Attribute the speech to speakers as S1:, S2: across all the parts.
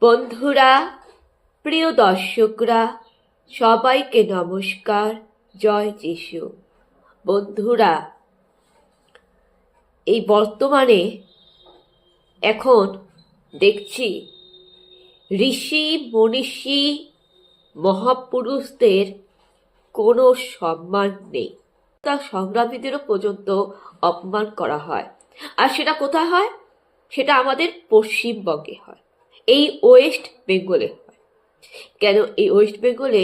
S1: বন্ধুরা, প্রিয় দর্শকরা, সবাইকে নমস্কার। জয় যিশু। বন্ধুরা, এই বর্তমানে এখন দেখছি ঋষি মনীষী মহাপুরুষদের কোনো সম্মান নেই। তা সংগ্রামীদেরও পর্যন্ত অপমান করা হয়। আর সেটা কোথায় হয়? সেটা আমাদের পশ্চিমবঙ্গে হয়, এই ওয়েস্ট বেঙ্গলে হয়। কেন এই ওয়েস্ট বেঙ্গলে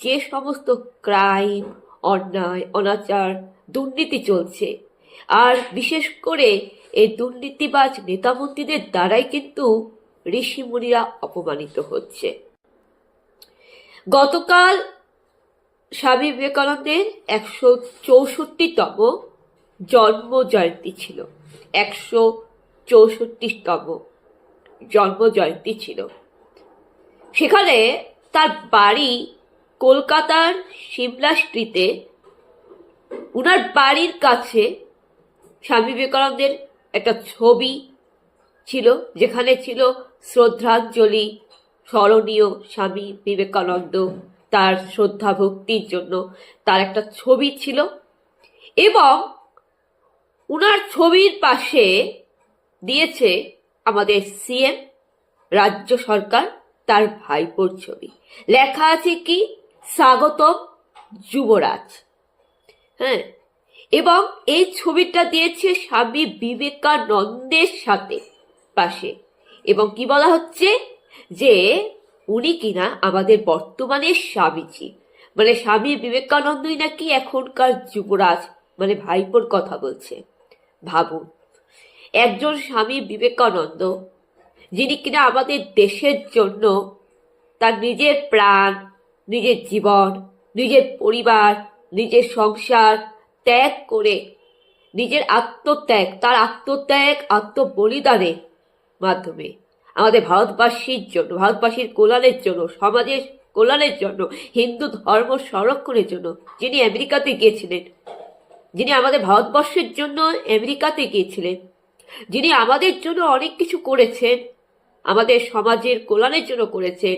S1: যে সমস্ত ক্রাইম, অন্যায়, অনাচার, দুর্নীতি চলছে, আর বিশেষ করে এই দুর্নীতিবাজ নেতামন্ত্রীদের দ্বারাই কিন্তু ঋষিমুনিরা অপমানিত হচ্ছে। গতকাল স্বামী বিবেকানন্দের 164তম জন্ম জয়ন্তী ছিল। 164তম জন্ম জয়ন্তী ছিল। সেখানে তার বাড়ি কলকাতার সিমলা স্ট্রিটে, উনার বাড়ির কাছে স্বামী বিবেকানন্দের একটা ছবি ছিল, যেখানে ছিল শ্রদ্ধাঞ্জলি, স্মরণীয় স্বামী বিবেকানন্দ, তার শ্রদ্ধা ভক্তির জন্য তার একটা ছবি ছিল। এবং উনার ছবির পাশে দিয়েছে আমাদের সিএম, রাজ্য সরকার, তার ভাইপোর ছবি। লেখা আছে কি, স্বাগতম যুবরাজ। হ্যাঁ, এবং এই ছবিটা দিয়েছে স্বামী বিবেকানন্দের সাথে পাশে। এবং কি বলা হচ্ছে যে উনি কিনা আমাদের বর্তমানে স্বামীজি, মানে স্বামী বিবেকানন্দই নাকি এখনকার যুবরাজ, মানে ভাইপোর কথা বলছে। ভাবুন, একজন স্বামী বিবেকানন্দ, যিনি কিনা আমাদের দেশের জন্য তার নিজের প্রাণ, নিজের জীবন, নিজের পরিবার, নিজের সংসার ত্যাগ করে, নিজের আত্মত্যাগ, তার আত্মত্যাগ, আত্মবলিদানের মাধ্যমে আমাদের ভারতবাসীর জন্য, ভারতবাসীর কল্যাণের জন্য, সমাজের কল্যাণের জন্য, হিন্দু ধর্ম সংরক্ষণের জন্য যিনি আমেরিকাতে গিয়েছিলেন, যিনি আমাদের ভারতবর্ষের জন্য আমেরিকাতে গিয়েছিলেন, যিনি আমাদের জন্য অনেক কিছু করেছেন, আমাদের সমাজের কল্যাণের জন্য করেছেন,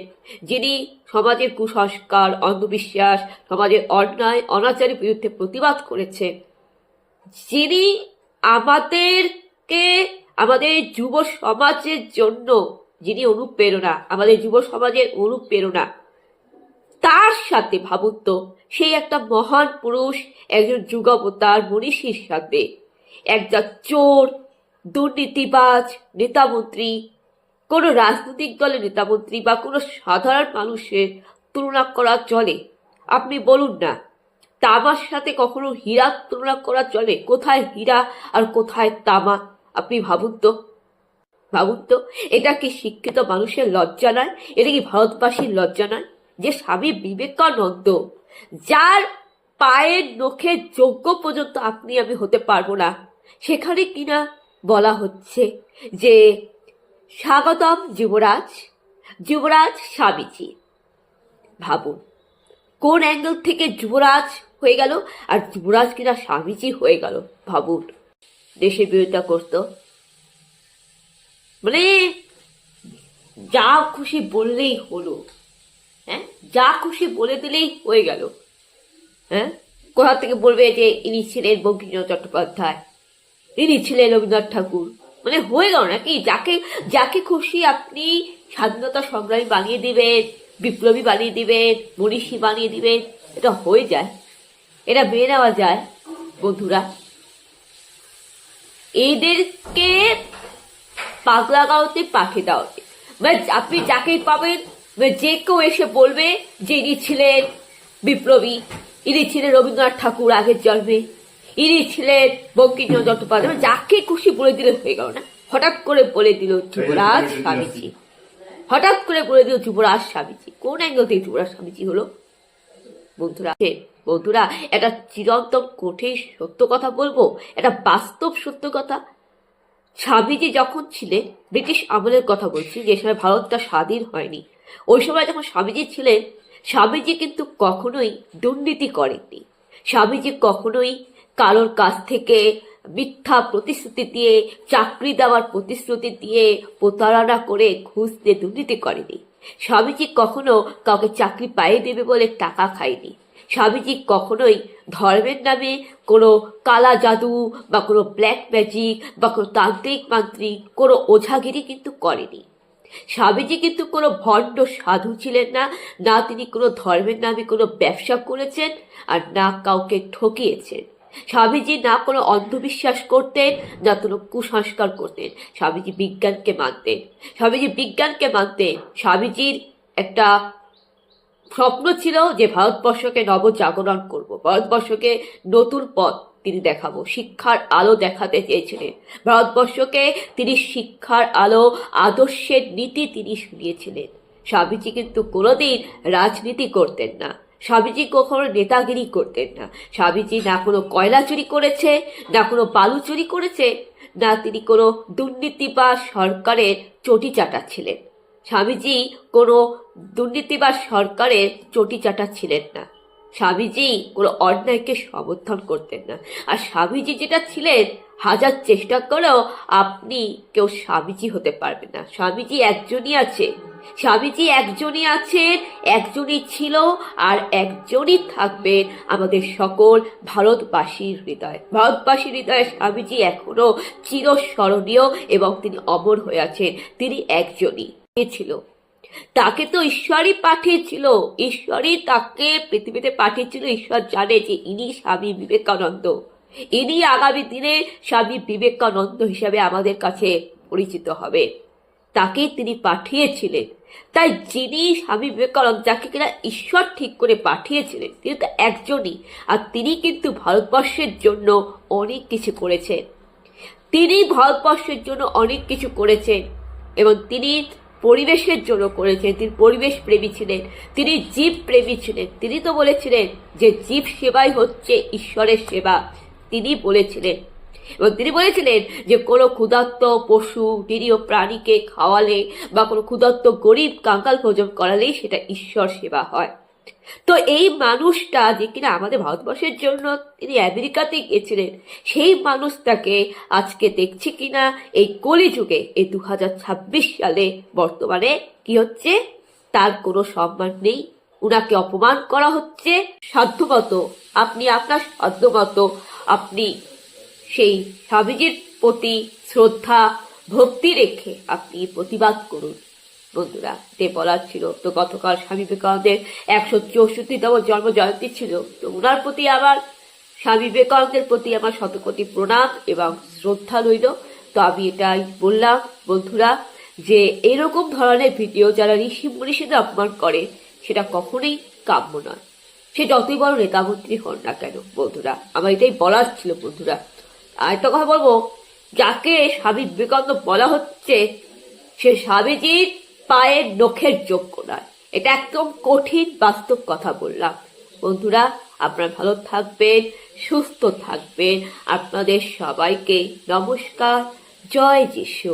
S1: যিনি সমাজের কুসংস্কার, অন্ধবিশ্বাস, সমাজের অন্যায় অনাচারের বিরুদ্ধে প্রতিবাদ করেছেন, যিনি আমাদেরকে, আমাদের যুব সমাজের জন্য যিনি অনুপ্রেরণা, আমাদের যুব সমাজের অনুপ্রেরণা, তার সাথে ভাবুন তো, সেই একটা মহান পুরুষ, একজন যুগাবতার মনীষীর সাথে একটা চোর, দুর্নীতিবাজ নেতামন্ত্রী, কোনো রাজনৈতিক দলের নেতামন্ত্রী বা কোনো সাধারণ মানুষের তুলনা করা চলে? আপনি বলুন না। তামার সাথে কখনো হীরার তুলনা করা চলে? কোথায় হীরা আর কোথায় তামা? আপনি ভাবুন তো, ভাবুন তো, এটা কি শিক্ষিত মানুষের লজ্জা নয়? এটা কি ভারতবাসীর লজ্জা নয় যে স্বামী বিবেকানন্দ, যার পায়ের নখের যোগ্য পর্যন্ত আপনি আমি হতে পারবো না, সেখানে কিনা বলা হচ্ছে যে স্বাগতম যুবরাজ, যুবরাজ স্বামীজি। ভাবুন কোন অ্যাঙ্গেল থেকে যুবরাজ হয়ে গেল আর যুবরাজ কিনা স্বামীজি হয়ে গেল। ভাবুন, দেশের বিরোধিতা করতো, মানে যা খুশি বললেই হলো। হ্যাঁ, যা খুশি বলে দিলেই হয়ে গেল। হ্যাঁ, কোথা থেকে বলবে যে ইনি ছিলেন বঙ্কিমচন্দ্র চট্টোপাধ্যায়, ইনি ছিলেন রবীন্দ্রনাথ ঠাকুর, মানে হয়ে গেল নাকি? যাকে যাকে খুশি আপনি স্বাধীনতা সংগ্রামী বানিয়ে দিবেন, বিপ্লবী বানিয়ে দিবেন, মনীষী বানিয়ে দিবেন, এটা হয়ে যায়? এটা মেনে নেওয়া যায়? বন্ধুরা, এদেরকে পাগলাগাঁওতে পাঠিয়ে দেওয়া উচিত। মানে আপনি যাকে পাবেন, যে কেউ এসে বলবে যে ইনি ছিলেন বিপ্লবী, ইনি ছিলেন রবীন্দ্রনাথ ঠাকুর আগের জন্মে, ইনি ছিলেন বঙ্কিমচন্দ্র চট্টোপাধ্যায়, যাকে খুশি বলে দিলে হয়ে গেল না? হঠাৎ করে বলে দিল যুবরাজ স্বামীজি, হঠাৎ করে বলে দিল যুবরাজ স্বামীজি। কোন অ্যাঙ্গেল থেকে যুবরাজ স্বামীজি হলো? বন্ধুরা, বন্ধুরা, একটা চিরন্তন কঠিন সত্য কথা বলবো, একটা বাস্তব সত্য কথা। স্বামীজি যখন ছিলেন, ব্রিটিশ আমলের কথা বলছি, যে সময় ভারতটা স্বাধীন হয়নি, ওই সময় যখন স্বামীজি ছিলেন, স্বামীজি কিন্তু কখনোই দুর্নীতি করেননি। স্বামীজি কখনোই কারোর কাছ থেকে মিথ্যা প্রতিশ্রুতি দিয়ে, চাকরি দেওয়ার প্রতিশ্রুতি দিয়ে প্রতারণা করে ঘুষ দিয়ে দুর্নীতি করেনি। স্বামীজি কখনো কাউকে চাকরি পাইয়ে দেবে বলে টাকা খায়নি। স্বামীজি কখনোই ধর্মের নামে কোনো কালা জাদু বা কোনো ব্ল্যাক ম্যাজিক বা কোনো তান্ত্রিক মান্ত্রিক কোনো ওঝাগিরি কিন্তু করেনি। স্বামীজি কিন্তু কোনো ভণ্ড সাধু ছিলেন না, না তিনি কোনো ধর্মের নামে কোনো ব্যবসা করেছেন আর না কাউকে ঠকিয়েছেন। স্বামীজি না কোনো অন্ধবিশ্বাস করতেন, না কোনো কুসংস্কার করতেন। স্বামীজি বিজ্ঞানকে মানতেন। স্বামীজির একটা স্বপ্ন ছিল যে ভারতবর্ষকে নবজাগরণ করব, ভারতবর্ষকে নতুন পথ তিনি দেখাবো, শিক্ষার আলো দেখাতে চেয়েছিলেন। ভারতবর্ষকে তিনি শিক্ষার আলো, আদর্শের নীতি তিনি শুনিয়েছিলেন। স্বামীজি কিন্তু কোনোদিন রাজনীতি করতেন না, স্বামীজি কখনো নেতাগিরি করতেন না। স্বামীজি না কোনো কয়লা চুরি করেছে, না কোনো বালু চুরি করেছে, না তিনি কোনো দুর্নীতি বা সরকারের চটি চাটা ছিলেন। স্বামীজি কোনো দুর্নীতি বা সরকারের চটি চাটা ছিলেন না। স্বামীজি কোনো অন্যায়কে সমর্থন করতেন না। আর স্বামীজি যেটা ছিলেন, হাজার চেষ্টা করেও আপনি কেউ স্বামীজি হতে পারবেন না। স্বামীজি একজনই আছে, একজনই ছিল আর একজনই থাকবেন আমাদের সকল ভারতবাসীর হৃদয়ে স্বামীজি এখনো চিরস্মরণীয় এবং তিনি অমর হয়ে আছেন। তিনি একজনই ছিল। তাকে তো ঈশ্বরই তাকে পৃথিবীতে পাঠিয়েছিল। ঈশ্বর জানে যে ইনি স্বামী বিবেকানন্দ, ইনি আগামী দিনে স্বামী বিবেকানন্দ হিসাবে আমাদের কাছে পরিচিত হবে। তাকেই তিনি পাঠিয়েছিলেন। তাই যিনি স্বামী বিবেকানন্দ, যাকে কিনা ঈশ্বর ঠিক করে পাঠিয়েছিলেন, তিনি তো একজনই। আর তিনি কিন্তু ভারতবর্ষের জন্য অনেক কিছু করেছেন। এবং তিনি পরিবেশের জন্য করেছেন। তিনি পরিবেশ প্রেমী ছিলেন, তিনি জীব প্রেমী ছিলেন। তিনি তো বলেছিলেন যে জীব সেবাই হচ্ছে ঈশ্বরের সেবা। তিনি বলেছিলেন যে কোনো ক্ষুধার্ত পশু, নিরীহ প্রাণীকে খাওয়ালে বা কোনো ক্ষুধার্ত গরিব কাঙ্গাল ভোজন করালেই সেটা ঈশ্বর সেবা হয়। তো এই মানুষটা যে কিনা আমাদের ভারতবর্ষের জন্য তিনি আমেরিকাতে গিয়েছিলেন, সেই মানুষটাকে আজকে দেখছি কিনা এই কলিযুগে, এই 2026 সালে বর্তমানে কি হচ্ছে, তার কোনো সম্মান নেই, উনাকে অপমান করা হচ্ছে। সাধ্যমতো আপনার সাধ্যমতো আপনি সেই স্বামীজির প্রতি শ্রদ্ধা ভক্তি রেখে আপনি প্রতিবাদ করুন। বন্ধুরা, এটাই বলার ছিল। তো গতকাল স্বামী বিবেকানন্দের 164তম জন্ম জয়ন্তী ছিল। তো ওনার প্রতি স্বামী বিবেকানন্দের প্রতি আমার শতকোটি প্রণাম এবং শ্রদ্ধা রইল। তো আমি এটাই বললাম বন্ধুরা, যে এরকম ধরনের ভিডিও যারা ঋষি মনীষীদের অপমান করে, সেটা কখনোই কাম্য নয়, সে যতই বড় নেতামন্ত্রী হন না কেন। বন্ধুরা, আমার এটাই বলার ছিল। বন্ধুরা, আর একটা কথা বলবো, যাকে স্বামী বিবেকানন্দ বলা হচ্ছে, সে স্বামীজির পায়ের নখের যোগ্য নয়। এটা একদম কঠিন বাস্তব কথা বললাম। বন্ধুরা, আপনারা ভালো থাকবেন, সুস্থ থাকবেন। আপনাদের সবাইকে নমস্কার। জয় যিশু।